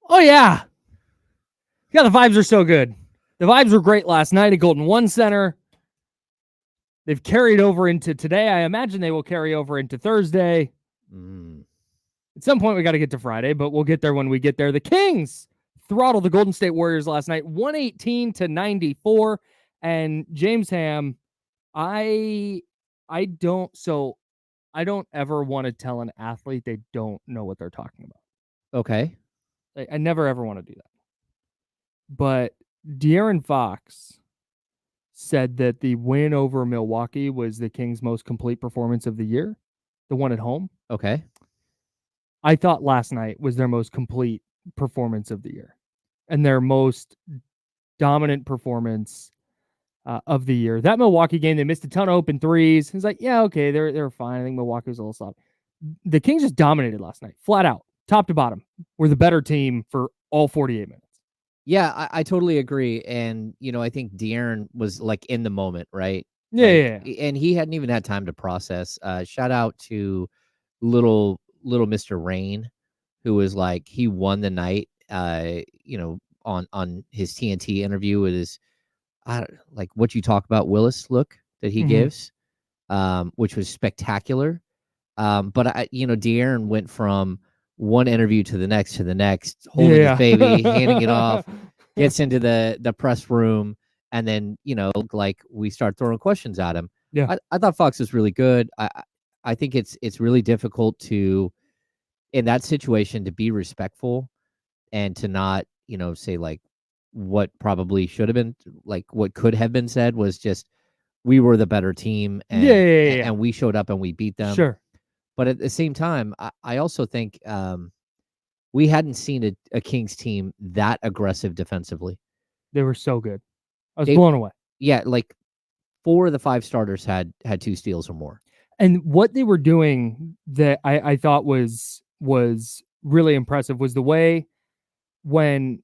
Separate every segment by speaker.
Speaker 1: Oh, yeah. Yeah, the vibes are so good. The vibes were great last night at Golden One Center. They've carried over into today. I imagine they will carry over into Thursday. At some point, we got to get to Friday, but we'll get there when we get there. The Kings throttled the Golden State Warriors last night, 118-94. And James Ham, I don't ever want to tell an athlete they don't know what they're talking about.
Speaker 2: Okay.
Speaker 1: I never ever want to do that. But De'Aaron Fox said that the win over Milwaukee was the Kings' most complete performance of the year, the one at home.
Speaker 2: Okay.
Speaker 1: I thought last night was their most complete performance of the year and their most dominant performance of the year. That Milwaukee game, they missed a ton of open threes. It's like, yeah, okay, they're fine. I think Milwaukee was a little soft. The Kings just dominated last night, flat out, top to bottom. We're the better team for all 48 minutes.
Speaker 2: Yeah, I totally agree. And, I think De'Aaron was like in the moment, right?
Speaker 1: Yeah.
Speaker 2: And he hadn't even had time to process. Shout out to little Mr. Rain, who was like, he won the night, on his TNT interview with his, like what you talk about, Willis look that he gives, which was spectacular. But De'Aaron went from one interview to the next, holding his baby, handing it off, gets into the press room, and then, like we start throwing questions at him.
Speaker 1: Yeah.
Speaker 2: I thought Fox was really good. I think it's really difficult to, in that situation, to be respectful and to not, say like what probably should have been, like what could have been said was just, we were the better team and, and we showed up and we beat them.
Speaker 1: Sure.
Speaker 2: But at the same time, I also think we hadn't seen a Kings team that aggressive defensively.
Speaker 1: They were so good. I was blown away.
Speaker 2: Yeah, like 4 of the 5 starters had 2 steals or more.
Speaker 1: And what they were doing that I thought was really impressive was the way when,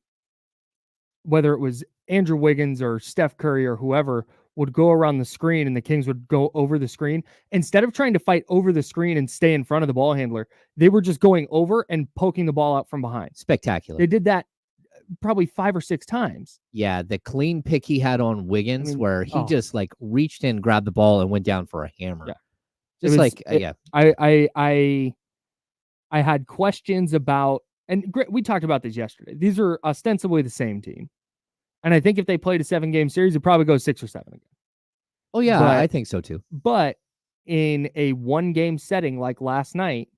Speaker 1: whether it was Andrew Wiggins or Steph Curry or whoever, would go around the screen and the Kings would go over the screen. Instead of trying to fight over the screen and stay in front of the ball handler, they were just going over and poking the ball out from behind.
Speaker 2: Spectacular.
Speaker 1: They did that probably 5 or 6 times.
Speaker 2: Yeah, the clean pick he had on Wiggins, where he just like reached in, grabbed the ball, and went down for a hammer.
Speaker 1: Yeah.
Speaker 2: Just
Speaker 1: yeah. I had questions about, and we talked about this yesterday. These are ostensibly the same team. And I think if they played a 7-game series, it'd probably go 6 or 7 again.
Speaker 2: Oh, yeah, I think so too.
Speaker 1: But in a 1-game setting like last night,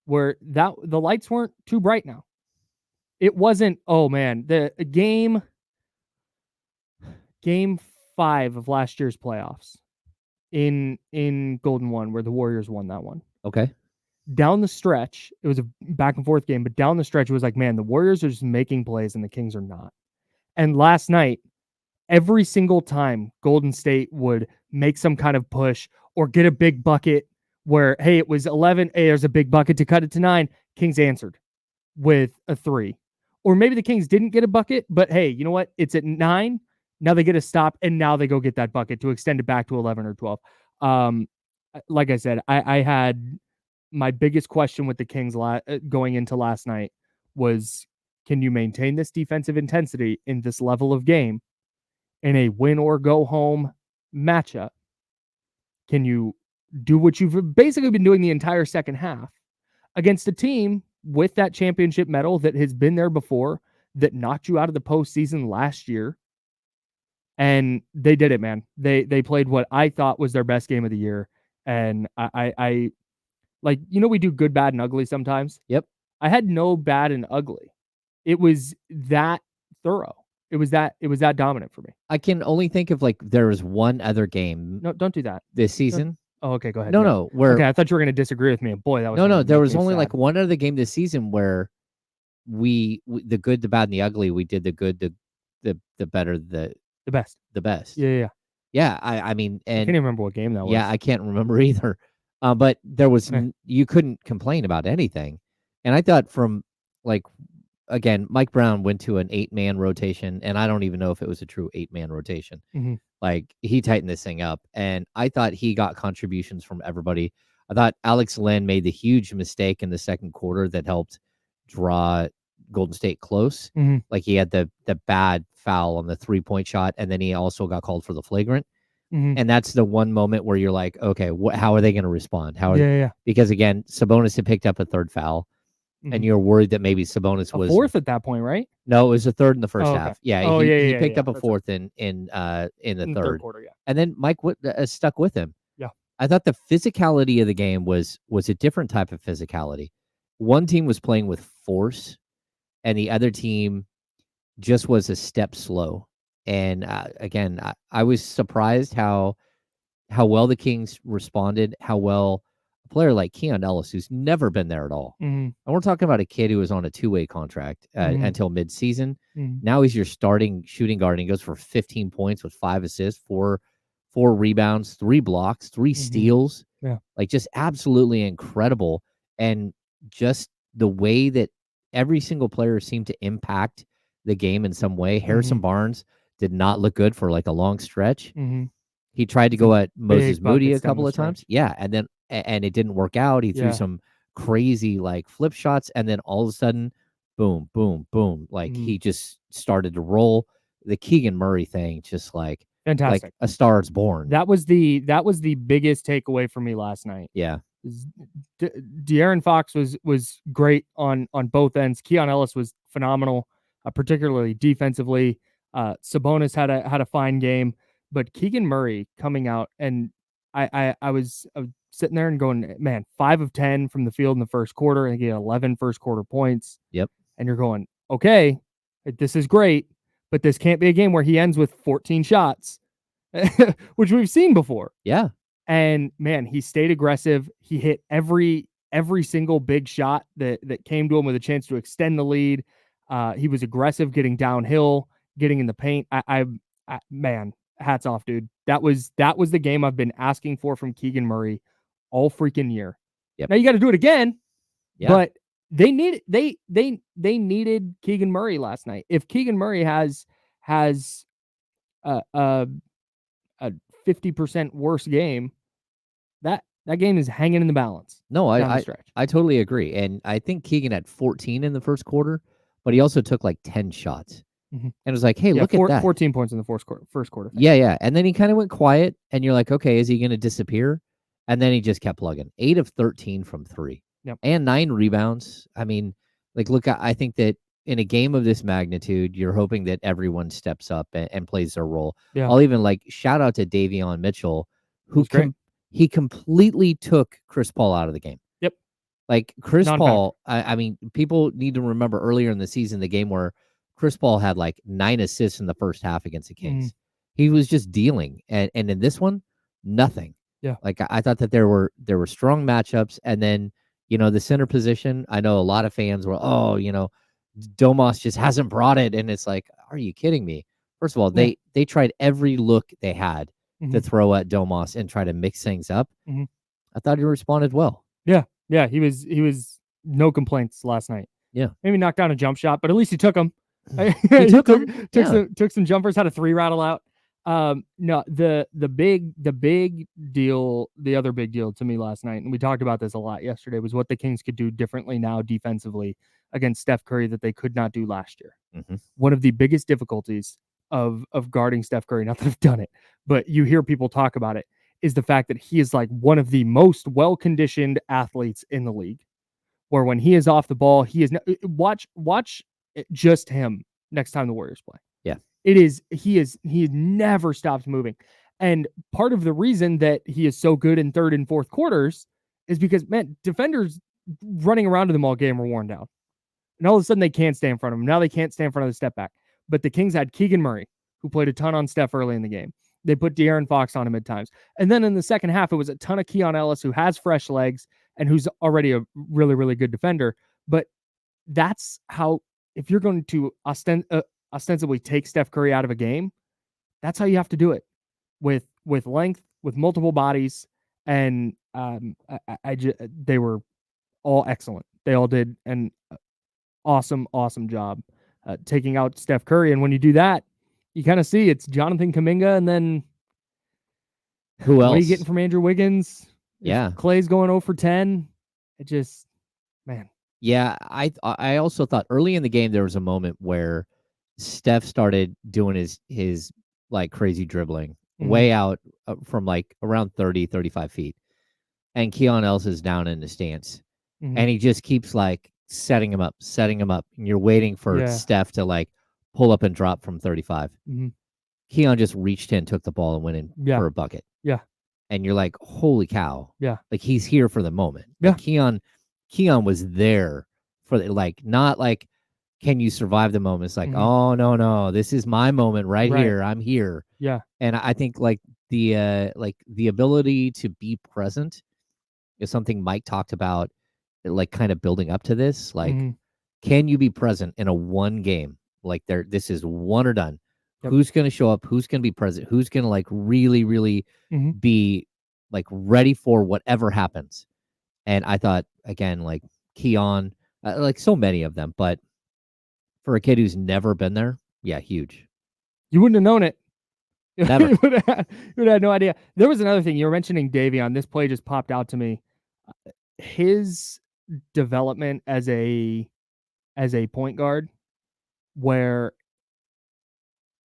Speaker 1: where the lights weren't too bright now. It wasn't, oh man, the game 5 of last year's playoffs in Golden One, where the Warriors won that one.
Speaker 2: Okay.
Speaker 1: Down the stretch, it was a back and forth game, but down the stretch, it was like, man, the Warriors are just making plays and the Kings are not. And last night, every single time Golden State would make some kind of push or get a big bucket where, hey, it was 11, hey, there's a big bucket to cut it to 9, Kings answered with a 3. Or maybe the Kings didn't get a bucket, but hey, you know what? It's at 9. Now they get a stop, and now they go get that bucket to extend it back to 11 or 12. Like I said, I had my biggest question with the Kings going into last night was, can you maintain this defensive intensity in this level of game in a win or go home matchup? Can you do what you've basically been doing the entire second half against a team with that championship medal that has been there before, that knocked you out of the postseason last year? And they did it, man. They played what I thought was their best game of the year. And I like, we do good, bad, and ugly sometimes.
Speaker 2: Yep.
Speaker 1: I had no bad and ugly. It was that thorough. It was that dominant for me.
Speaker 2: I can only think of like there was one other game.
Speaker 1: No, don't do that.
Speaker 2: This season.
Speaker 1: Oh, okay, go ahead.
Speaker 2: No.
Speaker 1: Okay, I thought you were going to disagree with me. Boy, that was
Speaker 2: no. There was only like one other game this season where we the good, the bad, and the ugly. We did the good, the better, the
Speaker 1: best,
Speaker 2: the best.
Speaker 1: Yeah.
Speaker 2: I mean, and
Speaker 1: I can't even remember what game that was.
Speaker 2: Yeah, I can't remember either. But there was you couldn't complain about anything, and I thought from like. Again, Mike Brown went to an 8-man rotation, and I don't even know if it was a true 8-man rotation.
Speaker 1: Mm-hmm.
Speaker 2: Like, he tightened this thing up, and I thought he got contributions from everybody. I thought Alex Len made the huge mistake in the second quarter that helped draw Golden State close.
Speaker 1: Mhm.
Speaker 2: Like he had the bad foul on the 3-point shot, and then he also got called for the flagrant.
Speaker 1: Mhm.
Speaker 2: And that's the one moment where you're like, okay, how are they going to respond?
Speaker 1: Yeah.
Speaker 2: Because again, Sabonis had picked up a third foul, and
Speaker 1: Mhm.
Speaker 2: you're worried that maybe Sabonis
Speaker 1: A
Speaker 2: was.
Speaker 1: fourth at that point, right?
Speaker 2: No, it was a third in the first
Speaker 1: Oh, okay.
Speaker 2: half. Yeah,
Speaker 1: Oh,
Speaker 2: he picked up a
Speaker 1: That's right.
Speaker 2: fourth in the
Speaker 1: In the third
Speaker 2: third,
Speaker 1: quarter, yeah.
Speaker 2: and then Mike stuck with him.
Speaker 1: Yeah.
Speaker 2: I thought the physicality of the game was a different type of physicality. One team was playing with force, and the other team just was a step slow. And again, I was surprised how well the Kings responded, how well a player like Keon Ellis, who's never been there at all.
Speaker 1: Mhm.
Speaker 2: And we're talking about a kid who was on a 2-way contract
Speaker 1: Mhm.
Speaker 2: until midseason.
Speaker 1: Mhm.
Speaker 2: Now he's your starting shooting guard, and he goes for 15 points with 5 assists, four rebounds, 3 blocks, 3
Speaker 1: Mhm.
Speaker 2: steals.
Speaker 1: Yeah.
Speaker 2: Like just absolutely incredible. And just the way that every single player seemed to impact the game in some way. Harrison
Speaker 1: Mhm.
Speaker 2: Barnes did not look good for like a long stretch.
Speaker 1: Mhm.
Speaker 2: He tried to
Speaker 1: Some
Speaker 2: go at Moses
Speaker 1: big
Speaker 2: Moody a
Speaker 1: buckets down
Speaker 2: couple
Speaker 1: the
Speaker 2: of times.
Speaker 1: stretch.
Speaker 2: Yeah, and then and it didn't work out. He threw
Speaker 1: Yeah.
Speaker 2: some crazy like flip shots, and then all of a sudden, boom, boom, boom. Like
Speaker 1: Mhm.
Speaker 2: he just started to roll. The Keegan Murray thing, just like
Speaker 1: Fantastic.
Speaker 2: a star is born.
Speaker 1: That was the biggest takeaway for me last night.
Speaker 2: Yeah.
Speaker 1: De'Aaron Fox was great on both ends. Keon Ellis was phenomenal, particularly defensively. Sabonis had a fine game, but Keegan Murray coming out, and I was sitting there and going, man, 5 of 10 from the field in the first quarter, and he had 11 first quarter points.
Speaker 2: Yep.
Speaker 1: And you're going, okay, this is great, but this can't be a game where he ends with 14 shots, which we've seen before.
Speaker 2: Yeah.
Speaker 1: And man, he stayed aggressive. He hit every single big shot that came to him with a chance to extend the lead. He was aggressive, getting downhill, getting in the paint. Man, hats off, dude. That was the game I've been asking for from Keegan Murray all freaking year.
Speaker 2: Yep.
Speaker 1: Now you got to do it again,
Speaker 2: Yeah.
Speaker 1: but they needed Keegan Murray last night. If Keegan Murray has a 50% worse game, that game is hanging in the balance.
Speaker 2: No,
Speaker 1: down the stretch.
Speaker 2: I totally agree. And I think Keegan had 14 in the first quarter, but he also took like 10 shots.
Speaker 1: Mhm.
Speaker 2: And it was like, hey,
Speaker 1: Yeah,
Speaker 2: look at that.
Speaker 1: 14 points in the first quarter.
Speaker 2: Yeah. And then he kind of went quiet, and you're like, okay, is he going to disappear? And then he just kept plugging. 8 of 13 from 3.
Speaker 1: Yep.
Speaker 2: And 9 rebounds. I mean, like, look, I think that in a game of this magnitude, you're hoping that everyone steps up and plays their role.
Speaker 1: Yeah.
Speaker 2: I'll even like shout out to Davion Mitchell, who
Speaker 1: Was great.
Speaker 2: he completely took Chris Paul out of the game.
Speaker 1: Yep.
Speaker 2: Like Chris
Speaker 1: Non-factor.
Speaker 2: Paul, I mean, people need to remember earlier in the season, the game where Chris Paul had like 9 assists in the first half against the Kings. He was just dealing, and in this one, nothing.
Speaker 1: Yeah.
Speaker 2: Like I thought that there were strong matchups, and then the center position. I know a lot of fans were, Domas just hasn't brought it, and it's like, are you kidding me? First of all, they tried every look they had to throw at Domas and try to mix things up. I thought he responded well.
Speaker 1: Yeah, he was no complaints last night.
Speaker 2: Yeah.
Speaker 1: Maybe knocked down a jump shot, but at least he took them.
Speaker 2: He took them.
Speaker 1: Took some jumpers, had a 3 rattle out. No, the big deal, the other big deal to me last night, and we talked about this a lot yesterday, was what the Kings could do differently now defensively against Steph Curry that they could not do last year. One of the biggest difficulties of guarding Steph Curry, not that I've done it, but you hear people talk about it, is the fact that he is like one of the most well-conditioned athletes in the league, where when he is off the ball, he is watch just him next time the Warriors play.
Speaker 2: Yeah.
Speaker 1: He never stops moving. And part of the reason that he is so good in third and fourth quarters is because, man, defenders running around to them all game are worn down. And all of a sudden they can't stay in front of him. Now they can't stay in front of the step back. But the Kings had Keegan Murray, who played a ton on Steph early in the game. They put De'Aaron Fox on him at times. And then in the second half, it was a ton of Keon Ellis, who has fresh legs and who's already a really, really good defender. But that's how, if you're going to ostensibly take Steph Curry out of a game, that's how you have to do it, with length, with multiple bodies. And they were all excellent. They all did an awesome job taking out Steph Curry. And when you do that, you kind of see it's Jonathan Kuminga, and then
Speaker 2: who else?
Speaker 1: What are you getting from Andrew Wiggins?
Speaker 2: Yeah.
Speaker 1: If Clay's going 0 for 10. It just, man.
Speaker 2: Yeah, I also thought early in the game there was a moment where Steph started doing his like crazy dribbling
Speaker 1: Mhm,
Speaker 2: way out from like around 30, 35 feet. And Keon Ellis is down in the stance.
Speaker 1: mhm.
Speaker 2: And he just keeps like setting him up, setting him up. And you're waiting for
Speaker 1: Yeah.
Speaker 2: Steph to like pull up and drop from 35.
Speaker 1: Mhm.
Speaker 2: Keon just reached in, took the ball, and went in
Speaker 1: Yeah.
Speaker 2: for a bucket.
Speaker 1: Yeah.
Speaker 2: And you're like, holy cow.
Speaker 1: Yeah.
Speaker 2: Like he's here for the moment.
Speaker 1: Yeah.
Speaker 2: Like Keon was there for the, like, not like, can you survive the moment? It's like,
Speaker 1: Mhm.
Speaker 2: oh no, this is my moment right
Speaker 1: Right.
Speaker 2: here. I'm here.
Speaker 1: Yeah.
Speaker 2: And I think like the ability to be present is something Mike talked about, like kind of building up to this. Like,
Speaker 1: Mhm.
Speaker 2: can you be present in a one game? Like this is one or done.
Speaker 1: Yep.
Speaker 2: Who's gonna show up? Who's gonna be present? Who's gonna like really, really
Speaker 1: Mhm.
Speaker 2: be like ready for whatever happens? And I thought again, like Keon, like so many of them, but for a kid who's never been there, yeah, huge.
Speaker 1: You wouldn't have known it.
Speaker 2: Never.
Speaker 1: You would have had no idea. There was another thing. You were mentioning Davion. This play just popped out to me. His development as a point guard, where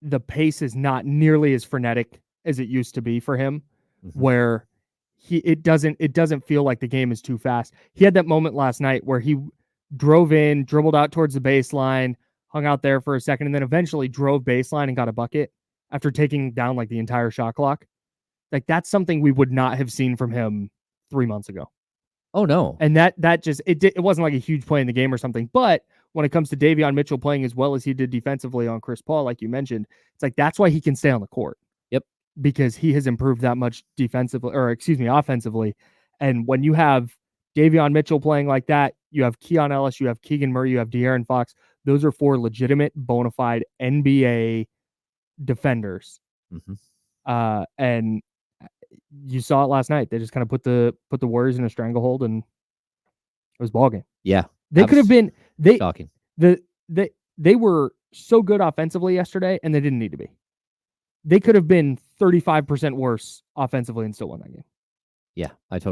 Speaker 1: the pace is not nearly as frenetic as it used to be for him,
Speaker 2: Hmm.
Speaker 1: where it doesn't feel like the game is too fast. He had that moment last night where he drove in, dribbled out towards the baseline, hung out there for a second, and then eventually drove baseline and got a bucket after taking down like the entire shot clock. Like that's something we would not have seen from him 3 months ago.
Speaker 2: Oh no.
Speaker 1: And that just it wasn't like a huge play in the game or something. But when it comes to Davion Mitchell playing as well as he did defensively on Chris Paul, like you mentioned, it's like that's why he can stay on the court,
Speaker 2: Yep.
Speaker 1: because he has improved that much defensively, or excuse me, offensively. And when you have Davion Mitchell playing like that, you have Keon Ellis, you have Keegan Murray, you have De'Aaron Fox. Those are four legitimate, bona fide NBA defenders.
Speaker 2: Hmm.
Speaker 1: And you saw it last night. They just kind of put the Warriors in a stranglehold, and it was ball game.
Speaker 2: Yeah.
Speaker 1: They could have been they
Speaker 2: Shocking.
Speaker 1: the they were so good offensively yesterday, and they didn't need to be. They could have been 35% worse offensively and still won that game.
Speaker 2: Yeah, I totally